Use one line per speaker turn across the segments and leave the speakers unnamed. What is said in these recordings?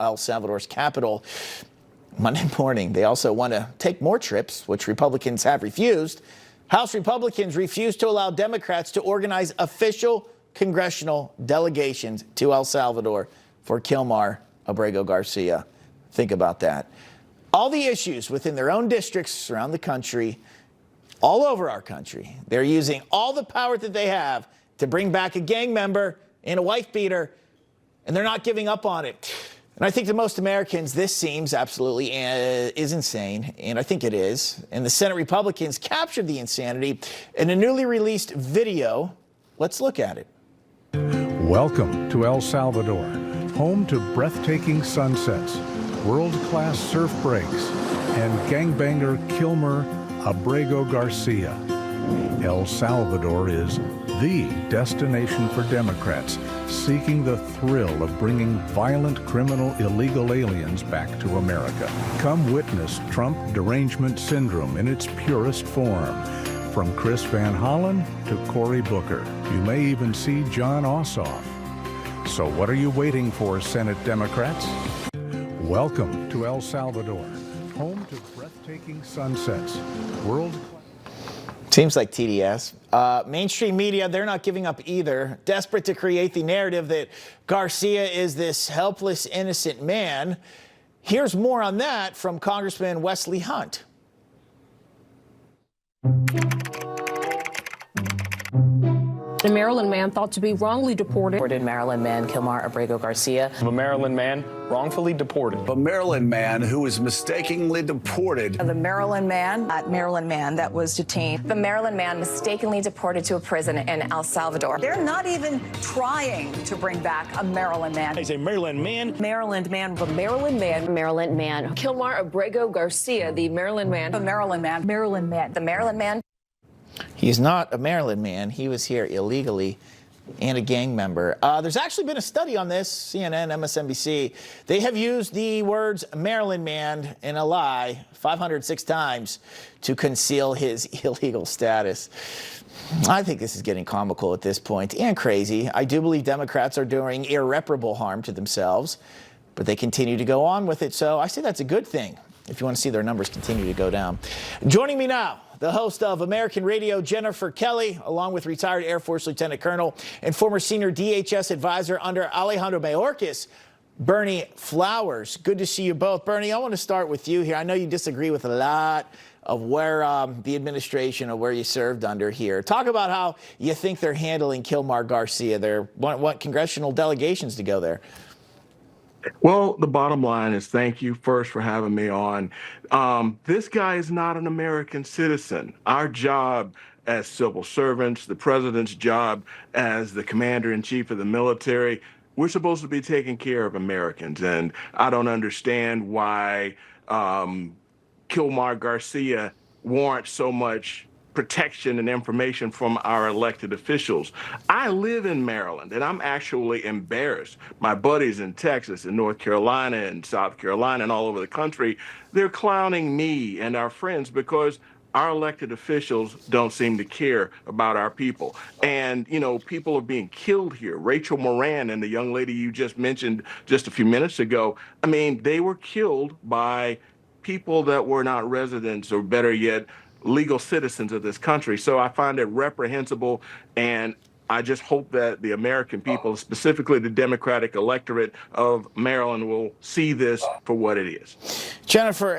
El Salvador's capital Monday morning. They also want to take more trips, which Republicans have refused. House Republicans refused to allow Democrats to organize official congressional delegations to El Salvador for Kilmar Abrego Garcia. Think about that. All the issues within their own districts around the country, all over our country, they're using all the power that they have to bring back a gang member and a wife beater, and they're not giving up on it. And I think to most Americans, this seems absolutely is insane, and I think it is. And the Senate Republicans captured the insanity in a newly released video. Let's look at it.
Welcome to El Salvador, home to breathtaking sunsets, world-class surf breaks, and gangbanger Kilmer Abrego Garcia. El Salvador is the destination for Democrats seeking the thrill of bringing violent criminal illegal aliens back to America. Come witness Trump derangement syndrome in its purest form. From Chris Van Hollen to Cory Booker. You may even see John Ossoff. So what are you waiting for, Senate Democrats? Welcome to El Salvador, home to breathtaking sunsets,
Seems like TDS. Mainstream media, they're not giving up either. Desperate to create the narrative that Garcia is this helpless, innocent man. Here's more on that from Congressman Wesley Hunt.
The Maryland man thought to be wrongly deported.
Maryland man Kilmar Abrego Garcia.
A Maryland man wrongfully deported.
A Maryland man who was mistakenly deported.
The Maryland man that was detained.
The Maryland man mistakenly deported to a prison in El Salvador.
They're not even trying to bring back a Maryland man.
He's a Maryland man.
Maryland man.
The Maryland man. Maryland man. Kilmar Abrego Garcia, the Maryland man.
The Maryland man. Maryland man.
The Maryland man.
He's not a Maryland man. He was here illegally and a gang member. There's actually been a study on this, CNN, MSNBC. They have used the words Maryland man in a lie 506 times to conceal his illegal status. I think this is getting comical at this point and crazy. I do believe Democrats are doing irreparable harm to themselves, but they continue to go on with it. So I say that's a good thing if you want to see their numbers continue to go down. Joining me now, the host of American Radio, Jennifer Kelly, along with retired Air Force Lieutenant Colonel and former senior DHS advisor under Alejandro Mayorkas, Berney Flowers. Good to see you both. Berney, I want to start with you here. I know you disagree with a lot of where the administration or where you served under here. Talk about how you think they're handling Kilmar Garcia. They want congressional delegations to go there.
Well, the bottom line is thank you first for having me on. This guy is not an American citizen. Our job as civil servants, the president's job as the commander-in-chief of the military, we're supposed to be taking care of Americans. And I don't understand why Kilmar Garcia warrants so much protection and information from our elected officials. I live in Maryland, and I'm actually embarrassed. My buddies in Texas and North Carolina and South Carolina and all over the country, they're clowning me and our friends because our elected officials don't seem to care about our people. And, you know, people are being killed here. Rachel Moran and the young lady you just mentioned just a few minutes ago, I mean, they were killed by people that were not residents, or better yet, legal citizens of this country. So I find it reprehensible, and I just hope that the American people, specifically the Democratic electorate of Maryland, will see this for what it is.
Jennifer,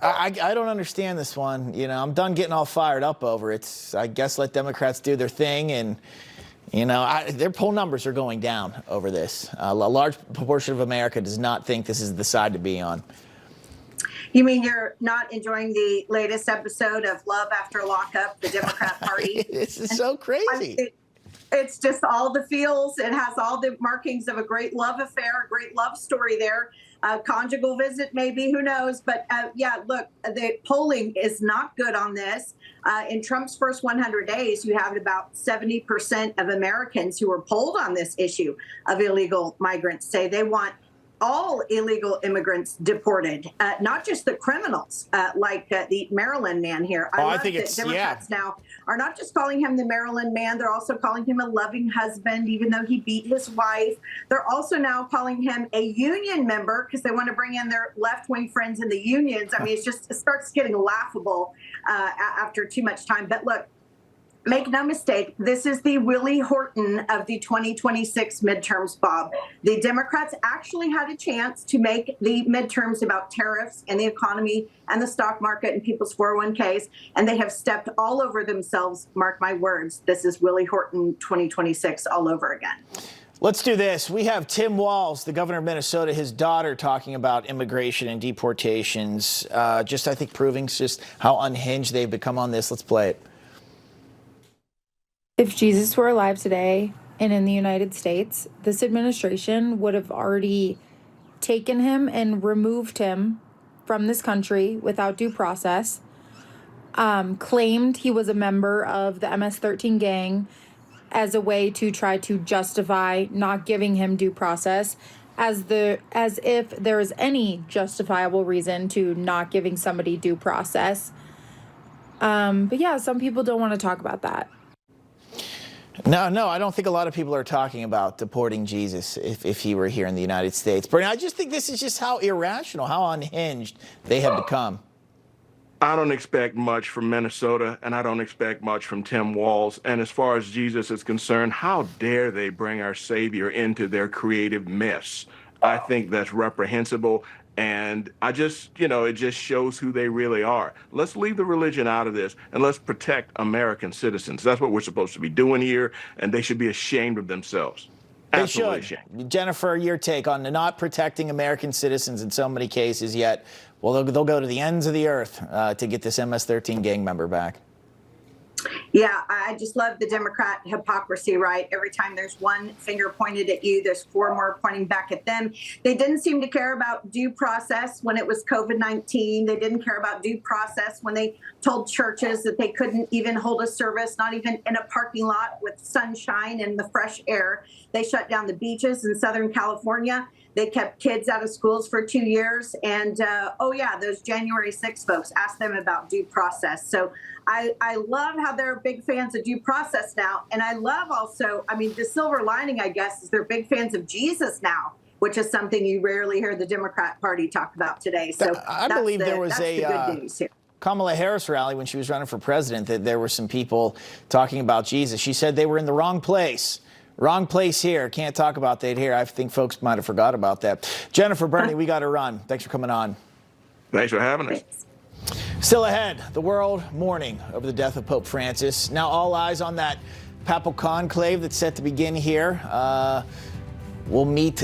I don't understand this one. You know, I'm done getting all fired up over it. I guess let Democrats do their thing, and you know, their poll numbers are going down over this. A large proportion of America does not think this is the side to be on.
You mean you're not enjoying the latest episode of Love After Lockup, the Democrat Party?
This is so crazy.
It's just all the feels. It has all the markings of a great love affair, a great love story there. Conjugal visit, maybe, who knows? But yeah, look, the polling is not good on this. In Trump's first 100 days, you have about 70% of Americans who were polled on this issue of illegal migrants say they want all illegal immigrants deported, not just the criminals, like the Maryland man here.
I think
that
it's
Democrats now are not just calling him the Maryland man; they're also calling him a loving husband, even though he beat his wife. They're also now calling him a union member because they want to bring in their left-wing friends in the unions. I mean, it starts getting laughable after too much time. But look. Make no mistake, this is the Willie Horton of the 2026 midterms, Bob. The Democrats actually had a chance to make the midterms about tariffs and the economy and the stock market and people's 401ks, and they have stepped all over themselves. Mark my words, this is Willie Horton 2026 all over again.
Let's do this. We have Tim Walz, the governor of Minnesota, his daughter, talking about immigration and deportations, I think, proving just how unhinged they've become on this. Let's play it.
If Jesus were alive today and in the United States, this administration would have already taken him and removed him from this country without due process, claimed he was a member of the MS-13 gang as a way to try to justify not giving him due process, as if there is any justifiable reason to not giving somebody due process. But yeah, some people don't want to talk about that.
No, I don't think a lot of people are talking about deporting Jesus if he were here in the United States. Berney, I just think this is just how irrational, how unhinged they have become.
I don't expect much from Minnesota, and I don't expect much from Tim Walz. And as far as Jesus is concerned, how dare they bring our Savior into their creative mess? I think that's reprehensible. And it just shows who they really are. Let's leave the religion out of this and let's protect American citizens. That's what we're supposed to be doing here, and they should be ashamed of themselves.
They should. Jennifer, your take on not protecting American citizens in so many cases, yet, well, they'll go to the ends of the earth to get this MS-13 gang member back.
Yeah, I just love the Democrat hypocrisy, right? Every time there's one finger pointed at you, there's four more pointing back at them. They didn't seem to care about due process when it was COVID-19. They didn't care about due process when they told churches that they couldn't even hold a service, not even in a parking lot with sunshine and the fresh air. They shut down the beaches in Southern California. They kept kids out of schools for 2 years. And, those January 6 folks, asked them about due process. So I love how they're big fans of due process now. And I love also, the silver lining, I guess, is they're big fans of Jesus now, which is something you rarely hear the Democrat Party talk about today. So
I believe there was
the good news here.
Kamala Harris rally when she was running for president that there were some people talking about Jesus. She said they were in the wrong place. Wrong place here. Can't talk about that here. I think folks might have forgot about that. Jennifer, Berney, we got to run. Thanks for coming on.
Thanks for having us.
Still ahead, the world mourning over the death of Pope Francis. Now all eyes on that papal conclave that's set to begin here. We'll meet